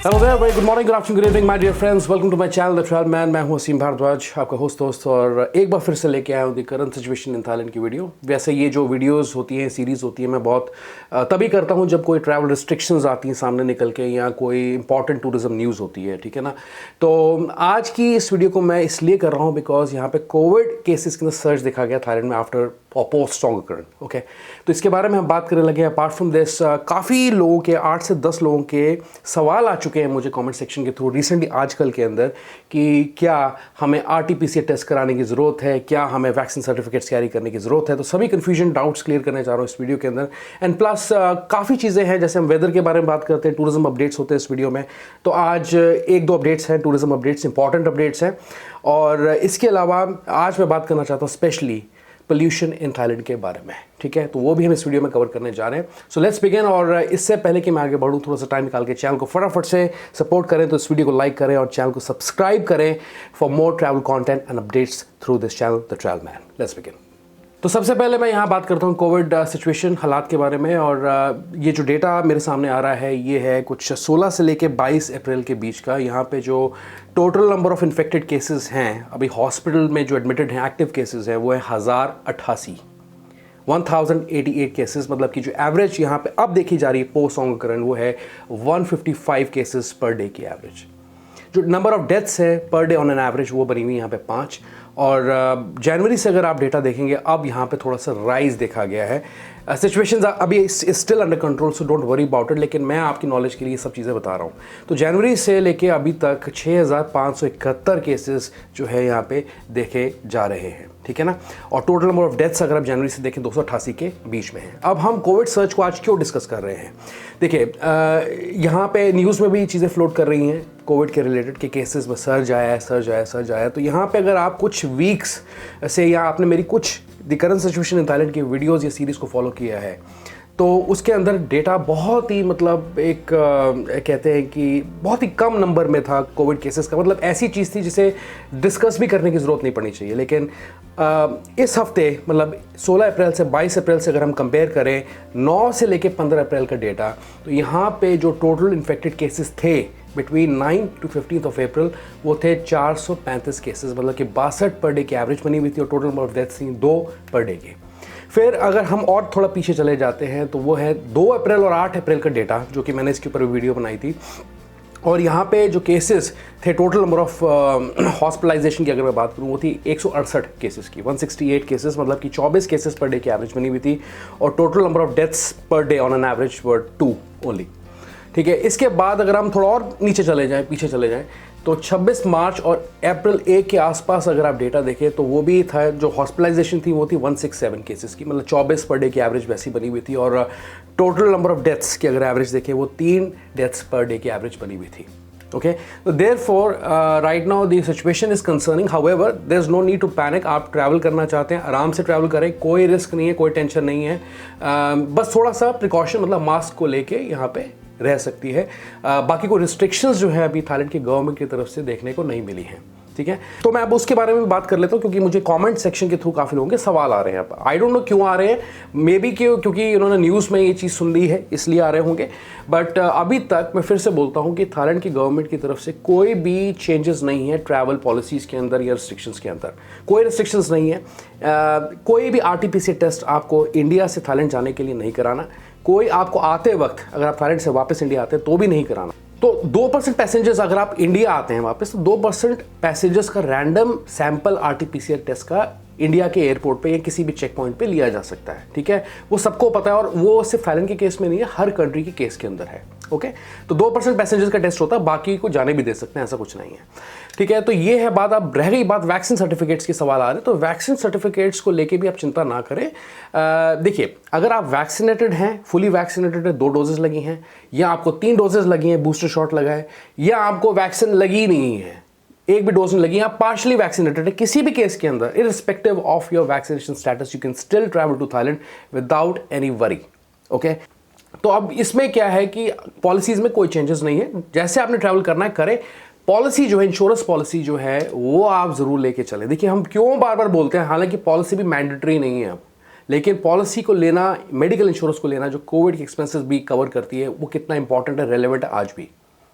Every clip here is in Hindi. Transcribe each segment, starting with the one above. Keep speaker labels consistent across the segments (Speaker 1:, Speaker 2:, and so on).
Speaker 1: Hello there, very good morning, good afternoon, good evening my dear friends. Welcome to my channel the travel man. मैं हूं असीम भारद्वाज, आपका होस्ट दोस्त, और एक बार फिर से लेके आया हूं the current situation in Thailand की वीडियो। वैसे ये जो वीडियोस होती हैं, सीरीज़ होती है, मैं बहुत तभी करता हूं जब कोई ट्रैवल रिस्ट्रिक्शंस आती हैं सामने निकल के, या कोई इंपॉर्टेंट टूरिज्म न्यूज़ होती है, ठीक है ना। तो आज की इस वीडियो को मैं इसलिए कर रहा हूँ बिकॉज यहाँ पे कोविड केसेस के अंदर सर्च देखा गया थाईलैंड में after post strong occurrence. Okay, तो इसके बारे में हम बात करने लगे हैं। अपार्ट फ्रॉम दिस, काफ़ी लोगों के 8 से 10 लोगों के सवाल आ चुके हैं मुझे कमेंट सेक्शन के थ्रू रिसेंटली आजकल के अंदर कि क्या हमें RT-PCR टेस्ट कराने की ज़रूरत है, क्या हमें वैक्सीन सर्टिफिकेट्स कैरी करने की ज़रूरत है। तो सभी कन्फ्यूजन, डाउट्स क्लियर करने जा रहा हूँ इस वीडियो के अंदर। एंड प्लस काफ़ी चीज़ें हैं, जैसे हम वेदर के बारे में बात करते हैं, टूरिज्म अपडेट्स होते हैं इस वीडियो में। तो आज एक दो अपडेट्स हैं, टूरिज्म अपडेट्स, इंपॉर्टेंट अपडेट्स हैं। और इसके अलावा आज मैं बात करना चाहता हूँ स्पेशली पोल्यूशन इन थाईलैंड के बारे में, ठीक है। तो वो भी हम इस वीडियो में कवर करने जा रहे हैं। So let's begin. और इससे पहले कि मैं आगे बढ़ूँ, थोड़ा सा टाइम निकाल के चैनल को फटाफट से सपोर्ट करें, तो इस वीडियो को लाइक करें और चैनल को सब्सक्राइब करें for more travel content and updates through this channel the travel man. Let's begin. तो सबसे पहले मैं यहाँ बात करता हूँ कोविड सिचुएशन, हालात के बारे में। और ये जो डेटा मेरे सामने आ रहा है, ये है कुछ 16 से लेके 22 अप्रैल के बीच का। यहाँ पे जो total number of infected cases हैं अभी हॉस्पिटल में जो एडमिटेड हैं, एक्टिव केसेस हैं, वो है 1088 केसेस। मतलब कि जो एवरेज यहाँ पे अब देखी जा रही है पोस्ट ओमिक्रॉन, वो है 155 केसेस पर डे की एवरेज। जो नंबर ऑफ डेथ्स है per day on an average, वो बनी हुई यहाँ पे 5। और जनवरी से अगर आप डेटा देखेंगे, अब यहाँ पे थोड़ा सा राइज देखा गया है। सिचुएशंस अभी still under control, so don't worry about it, लेकिन मैं आपकी नॉलेज के लिए सब चीज़ें बता रहा हूँ। तो जनवरी से लेके अभी तक 6571 केसेस जो है यहाँ पे देखे जा रहे हैं, ठीक है ना। और टोटल नंबर ऑफ डेथ्स अगर आप जनवरी से देखें 288 के बीच में है। अब हम कोविड सर्च को आज क्यों डिस्कस कर रहे हैं? देखिए, यहाँ पे न्यूज़ में भी चीज़ें फ्लोट कर रही हैं कोविड के रिलेटेड के केसेस में सर्ज आया है। तो यहाँ पे अगर आप कुछ वीक्स से, या आपने मेरी कुछ the current situation in Thailand की वीडियोज़ या सीरीज़ को फॉलो किया है, तो उसके अंदर डेटा बहुत ही, मतलब एक कहते हैं कि बहुत ही कम नंबर में था कोविड केसेस का। मतलब ऐसी चीज़ थी जिसे डिस्कस भी करने की ज़रूरत नहीं पड़नी चाहिए। लेकिन इस हफ्ते, मतलब 16 अप्रैल से 22 अप्रैल से अगर हम कंपेयर करें 9 से लेके 15 अप्रैल का डेटा, तो यहाँ पे जो टोटल इन्फेक्टेड केसेस थे बिटवीन 9 to 15 ऑफ अप्रैल, वो थे 435 केसेस। मतलब कि 62 पर डे की एवरेज बनी हुई थी, और टोटल नंबर ऑफ डेथ्स थी 2 पर डे के। फिर अगर हम और थोड़ा पीछे चले जाते हैं, तो वो है 2 अप्रैल और 8 अप्रैल का डेटा, जो कि मैंने इसके ऊपर वीडियो बनाई थी। और यहाँ पे जो केसेस थे, टोटल नंबर ऑफ हॉस्पिटलाइजेशन की अगर मैं बात करूँ, वो थी 168 केसेस की, 168 केसेस। मतलब कि 24 केसेस पर डे की एवरेज बनी हुई थी, और total number of deaths per day on an average were 2 only, ठीक है। इसके बाद अगर हम थोड़ा और नीचे चले जाएं, पीछे चले जाएं, तो 26 मार्च और अप्रैल 1 के आसपास अगर आप डेटा देखें, तो वो भी था, जो हॉस्पिटलाइजेशन थी वो थी 167 केसेस की। मतलब 24 पर डे की एवरेज वैसी बनी हुई थी। और टोटल नंबर ऑफ डेथ्स की अगर एवरेज देखें, वो 3 डेथ्स पर डे की एवरेज बनी हुई थी। ओके, तो therefore right now the situation is concerning, however there is no need to panic. आप ट्रैवल करना चाहते हैं, आराम से ट्रैवल करें, कोई रिस्क नहीं है, कोई टेंशन नहीं है। बस थोड़ा सा प्रिकॉशन, मतलब मास्क को लेके यहाँ पे रह सकती है। बाकी कोई रिस्ट्रिक्शंस जो है अभी थाईलैंड की गवर्नमेंट की तरफ से देखने को नहीं मिली हैं, ठीक है। तो मैं अब उसके बारे में भी बात कर लेता हूँ, क्योंकि मुझे कमेंट सेक्शन के थ्रू काफ़ी लोगों के सवाल आ रहे हैं। आई डोंट नो क्यों आ रहे हैं, मे बी क्योंकि उन्होंने न्यूज़ में ये चीज़ सुन ली है इसलिए आ रहे होंगे। बट अभी तक मैं फिर से बोलता हूँ कि थाईलैंड की गवर्नमेंट की तरफ से कोई भी चेंजेस नहीं है ट्रैवल पॉलिसीज़ के अंदर या रिस्ट्रिक्शंस के अंदर। कोई रिस्ट्रिक्शंस नहीं है। कोई भी RT-PCR टेस्ट आपको इंडिया से थाईलैंड जाने के लिए नहीं कराना। कोई आपको आते वक्त, अगर आप थाईलैंड से वापस इंडिया आते हैं, तो भी नहीं कराना। तो 2% पैसेंजर्स, अगर आप इंडिया आते हैं वापस, तो 2% पैसेंजर्स का रैंडम सैंपल RT-PCR टेस्ट का इंडिया के एयरपोर्ट पे या किसी भी चेक पॉइंट पे लिया जा सकता है, ठीक है। वो सबको पता है, और वो सिर्फ थाईलैंड के केस में नहीं है, हर कंट्री के केस के अंदर है। ओके, तो 2% पैसेंजर्स का टेस्ट होता है, बाकी को जाने भी दे सकते हैं, ऐसा कुछ नहीं है, ठीक है। तो ये है बात। अब रह गई बात वैक्सीन सर्टिफिकेट्स के सवाल आ रहे हैं, तो वैक्सीन सर्टिफिकेट्स को लेके भी आप चिंता ना करें। देखिए, अगर आप वैक्सीनेटेड हैं, फुली वैक्सीनेटेड है, 2 डोजेस लगी हैं, या आपको 3 डोजेस लगी हैं, बूस्टर शॉट लगा है, या आपको वैक्सीन लगी नहीं है, एक भी डोज नहीं लगी, आप पार्शली वैक्सीनेटेड है, किसी भी केस के अंदर, irrespective of your vaccination status, you can still travel to Thailand without any worry. Okay, तो अब इसमें क्या है कि पॉलिसीज में कोई चेंजेस नहीं है, जैसे आपने ट्रैवल करना है करें। पॉलिसी जो है, इंश्योरेंस पॉलिसी जो है, वो आप जरूर लेके चलें। देखिए, हम क्यों बार बार बोलते हैं, हालांकि पॉलिसी भी मैंडेटरी नहीं है अब, लेकिन पॉलिसी को लेना, मेडिकल इंश्योरेंस को लेना, जो कोविड के एक्सपेंसेस भी कवर करती है, वो कितना इंपॉर्टेंट है, रेलेवेंट है आज भी।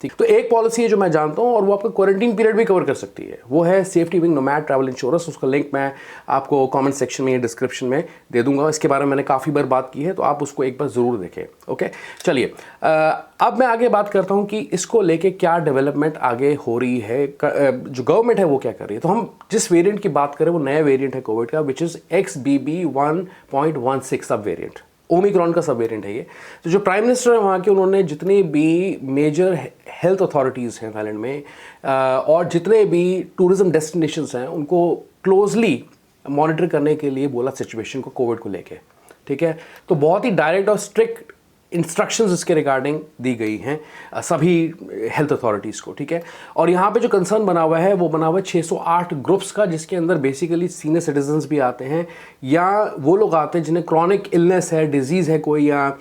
Speaker 1: ठीक, तो एक पॉलिसी है जो मैं जानता हूँ और वो आपका क्वारंटीन पीरियड भी कवर कर सकती है, वो है safety wing nomad travel insurance. उसका लिंक मैं आपको कमेंट सेक्शन में या डिस्क्रिप्शन में दे दूंगा। इसके बारे में मैंने काफ़ी बार बात की है, तो आप उसको एक बार ज़रूर देखें। ओके, चलिए अब मैं आगे बात करता हूँ कि इसको लेके क्या डेवलपमेंट आगे हो रही है, जो गवर्नमेंट है वो क्या कर रही है। तो हम जिस वेरिएंट की बात करें वो नया वेरिएंट है कोविड का, विच इज़ XBB.1.16 सब वेरिएंट, ओमिक्रॉन का सब वेरिएंट है ये। तो जो प्राइम मिनिस्टर है वहाँ के, उन्होंने जितनी भी मेजर हेल्थ अथॉरिटीज़ हैं थाईलैंड में और जितने भी टूरिज्म डेस्टिनेशंस हैं उनको क्लोजली मॉनिटर करने के लिए बोला सिचुएशन को, कोविड को लेके। ठीक है, तो बहुत ही डायरेक्ट और स्ट्रिक्ट इंस्ट्रक्शंस इसके रिगार्डिंग दी गई हैं सभी हेल्थ अथॉरिटीज़ को। ठीक है, और यहाँ पे जो कंसर्न बना हुआ है वो बना हुआ है 608 ग्रुप्स का, जिसके अंदर बेसिकली सीनियर सिटीजन्स भी आते हैं या वो लोग आते हैं जिन्हें क्रॉनिक इलनेस है, डिजीज़ है कोई, या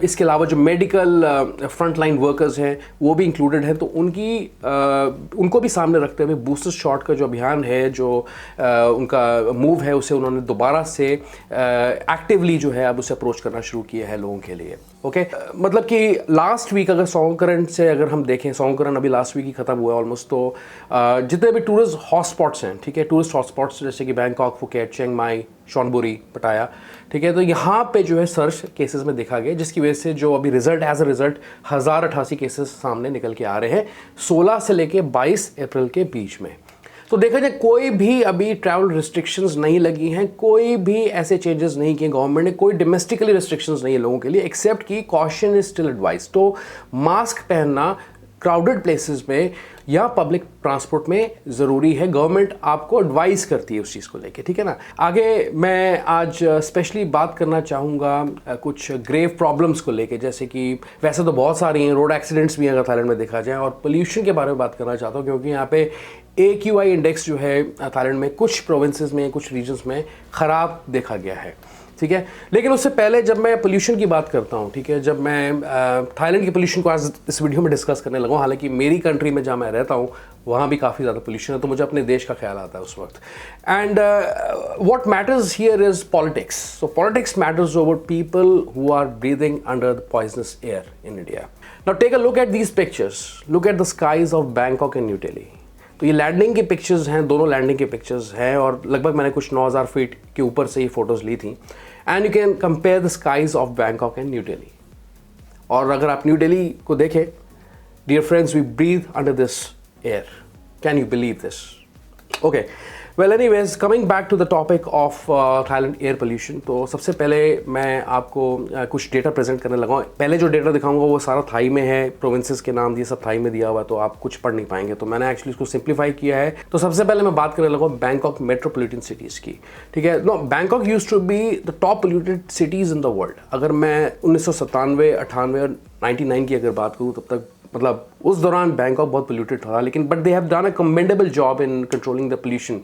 Speaker 1: इसके अलावा जो मेडिकल फ्रंट लाइन वर्कर्स हैं वो भी इंक्लूडेड हैं। तो उनको भी सामने रखते हुए बूस्टर शॉट का जो अभियान है, जो उनका मूव है, उसे उन्होंने दोबारा से एक्टिवली जो है अब उसे अप्रोच करना शुरू किया है लोगों के लिए। ओके, मतलब कि लास्ट वीक अगर सोंगकरन से अगर हम देखें, सोंगकरन अभी लास्ट वीक ही खत्म हुआ है ऑलमोस्ट, तो जितने भी टूरिस्ट हॉटस्पॉट्स हैं, ठीक है, टूरिस्ट हॉटस्पॉट्स जैसे कि बैंकॉक, फुकेट, चिंग माई, शॉनबुरी, पटाया, ठीक है, तो यहाँ पे जो है सर्च केसेस में देखा गया, जिसकी वजह से जो अभी result as a result 1088 cases सामने निकल के आ रहे हैं 16 से लेके 22 अप्रैल के बीच में। तो देखा जाए कोई भी अभी ट्रैवल रिस्ट्रिक्शंस नहीं लगी हैं, कोई भी ऐसे चेंजेस नहीं किए गवर्नमेंट ने, कोई डोमेस्टिकली रिस्ट्रिक्शंस नहीं है लोगों के लिए, एक्सेप्ट कि कॉशन इज स्टिल एडवाइस। तो मास्क पहनना क्राउडेड प्लेसेस में या पब्लिक ट्रांसपोर्ट में ज़रूरी है, गवर्नमेंट आपको एडवाइस करती है उस चीज़ को लेके। ठीक है ना। आगे मैं आज स्पेशली बात करना चाहूँगा कुछ ग्रेव प्रॉब्लम्स को लेके, जैसे कि वैसे तो बहुत सारी हैं, रोड एक्सीडेंट्स भी अगर थाईलैंड में देखा जाए, और पोल्यूशन के बारे में बात करना चाहता हूँ क्योंकि यहाँ पे AQI इंडेक्स जो है थाईलैंड में कुछ प्रोविंसेस में, कुछ रीजन्स में ख़राब देखा गया है। ठीक है, लेकिन उससे पहले जब मैं पोल्यूशन की बात करता हूँ, ठीक है, जब मैं थाईलैंड के पोल्यूशन को आज इस वीडियो में डिस्कस करने लगा हूँ, हालांकि मेरी कंट्री में जहाँ मैं रहता हूँ वहाँ भी काफ़ी ज़्यादा पोल्यूशन है, तो मुझे अपने देश का ख्याल आता है उस वक्त। And what matters here is politics. So politics matters over people who are breathing under the poisonous air in India. Now take a look at these pictures, look at the skies of Bangkok and New Delhi. तो ये लैंडिंग की पिक्चर्स हैं, दोनों लैंडिंग के पिक्चर्स हैं, और लगभग मैंने कुछ 9000 फीट के ऊपर से ये फोटोज़ ली थी। And you can compare the skies of Bangkok and New Delhi. और अगर आप न्यू दिल्ली को देखें, dear friends, we breathe under this air. Can you believe this? Okay, well anyways, coming back to the topic of Thailand air pollution. तो सबसे पहले मैं आपको कुछ डेटा प्रेजेंट करने लगा हूँ। पहले जो डेटा दिखाऊंगा वो सारा थाई में है, प्रोविंसेस के नाम दिए सब थाई में दिया हुआ, तो आप कुछ पढ़ नहीं पाएंगे, तो मैंने एक्चुअली इसको सिंप्लीफाई किया है। तो सबसे पहले मैं बात करने लगा हूँ बैंकॉक मेट्रोपॉलिटन सिटीज़ की। ठीक है, no, Bangkok used to be the top polluted cities in the world. अगर मैं 1997, 98 और 99 की अगर बात करूँ, तब तक मतलब उस दौरान बैंकॉक बहुत पोल्यूटेड था, लेकिन but they have done a commendable job in controlling the pollution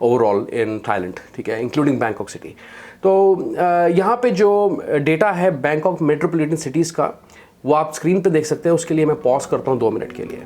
Speaker 1: overall in Thailand, ठीक है, इंक्लूडिंग बैंकॉक सिटी। तो यहाँ पे जो डेटा है बैंकॉक मेट्रोपॉलिटन सिटीज़ का, वो आप स्क्रीन पे देख सकते हैं। उसके लिए मैं पॉज करता हूँ 2 मिनट के लिए।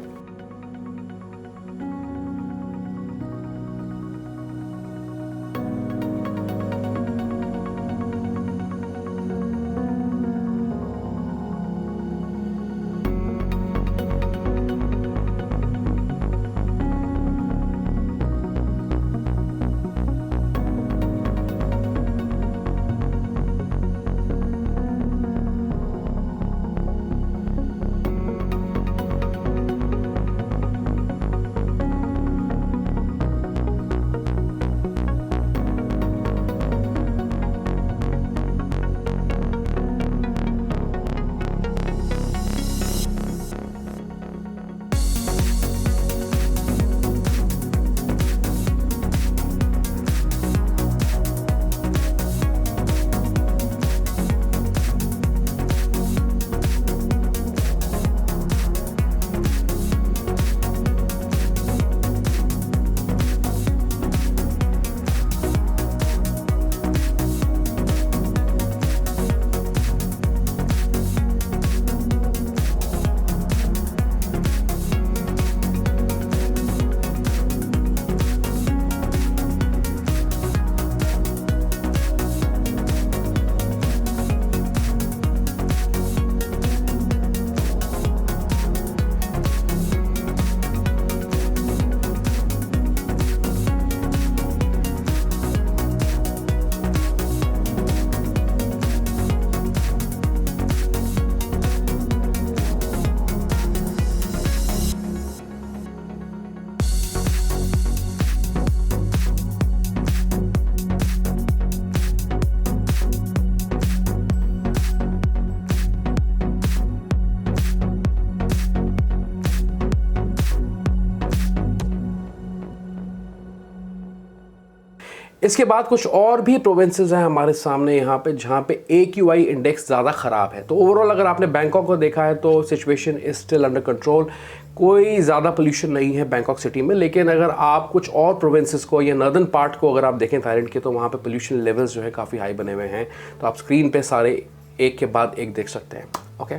Speaker 1: इसके बाद कुछ और भी प्रोविंसेस हैं हमारे सामने यहाँ पे, जहाँ पे AQI इंडेक्स ज़्यादा ख़राब है। तो ओवरऑल अगर आपने बैंकॉक को देखा है तो situation is still under control, कोई ज़्यादा पोल्यूशन नहीं है बैंकॉक सिटी में। लेकिन अगर आप कुछ और प्रोविंसेस को या नॉर्दर्न पार्ट को अगर आप देखें थाईलैंड के, तो वहाँ पे पोल्यूशन लेवल्स जो है काफ़ी हाई बने हुए हैं। तो आप स्क्रीन पे सारे एक के बाद एक देख सकते हैं। ओके,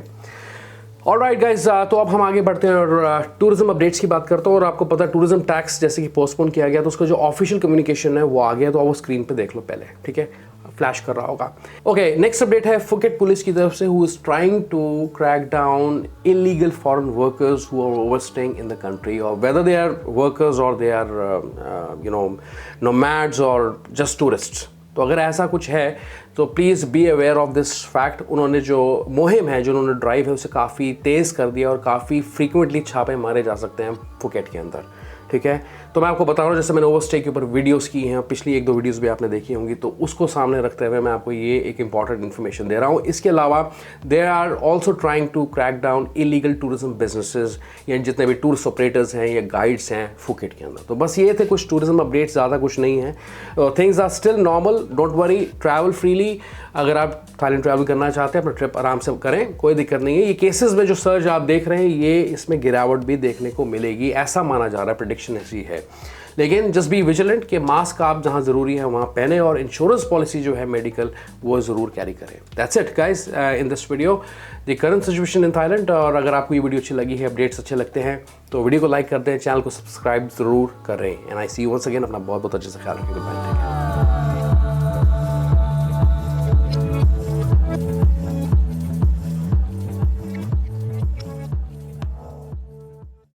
Speaker 1: ऑलराइट गाइज, तो अब हम आगे बढ़ते हैं और टूरिज्म अपडेट्स की बात करते हैं। और आपको पता है टूरिज्म टैक्स जैसे कि पोस्टपोन किया गया, तो उसका जो ऑफिशियल कम्युनिकेशन है वो आ गया, तो आप वो स्क्रीन पे देख लो पहले, ठीक है, फ्लैश कर रहा होगा। ओके, नेक्स्ट अपडेट है फुकेट पुलिस की तरफ से, who is trying to crack down illegal foreign workers who are overstaying in the country, और वेदर दे आर वर्कर्स और दे आर नोमैड्स और जस्ट टूरिस्ट्स। तो अगर ऐसा कुछ है तो please be aware of this fact. उन्होंने जो मुहिम है, जो उन्होंने ड्राइव है, उसे काफ़ी तेज़ कर दिया और काफ़ी फ्रीक्वेंटली छापे मारे जा सकते हैं फुकेट के अंदर, ठीक है। तो मैं आपको बता रहा हूँ, जैसे मैंने ओवरस्टे के ऊपर वीडियोस की हैं, पिछली 1-2 वीडियोस भी आपने देखी होंगी, तो उसको सामने रखते हुए मैं आपको ये एक इंपॉर्टेंट इन्फॉर्मेशन दे रहा हूँ। इसके अलावा they are also trying to crack down illegal tourism businesses, या जितने भी टूरिस्ट ऑपरेटर्स हैं या गाइड्स हैं फुकेट के अंदर। तो बस ये थे कुछ टूरिज्म अपडेट्स, ज़्यादा कुछ नहीं है। Things are still normal, don't worry, travel freely. अगर आप थाईलैंड ट्रैवल करना चाहते हैं, अपना ट्रिप आराम से करें, कोई दिक्कत नहीं है। ये केसेस में जो सर्ज आप देख रहे हैं, ये इसमें गिरावट भी देखने को मिलेगी, ऐसा माना जा रहा है, प्रेडिक्शन ऐसी है। लेकिन जस्ट बी विजिलेंट कि मास्क आप जहां ज़रूरी है वहां पहने, और इंश्योरेंस पॉलिसी जो है मेडिकल वो ज़रूर कैरी करें। That's it guys in this video, the current situation in Thailand. और अगर आपको ये वीडियो अच्छी लगी है, अपडेट्स अच्छे लगते हैं, तो वीडियो को लाइक कर दें, चैनल को सब्सक्राइब ज़रूर करें। And I see you once again. अपना बहुत बहुत अच्छे से ख्याल रखें।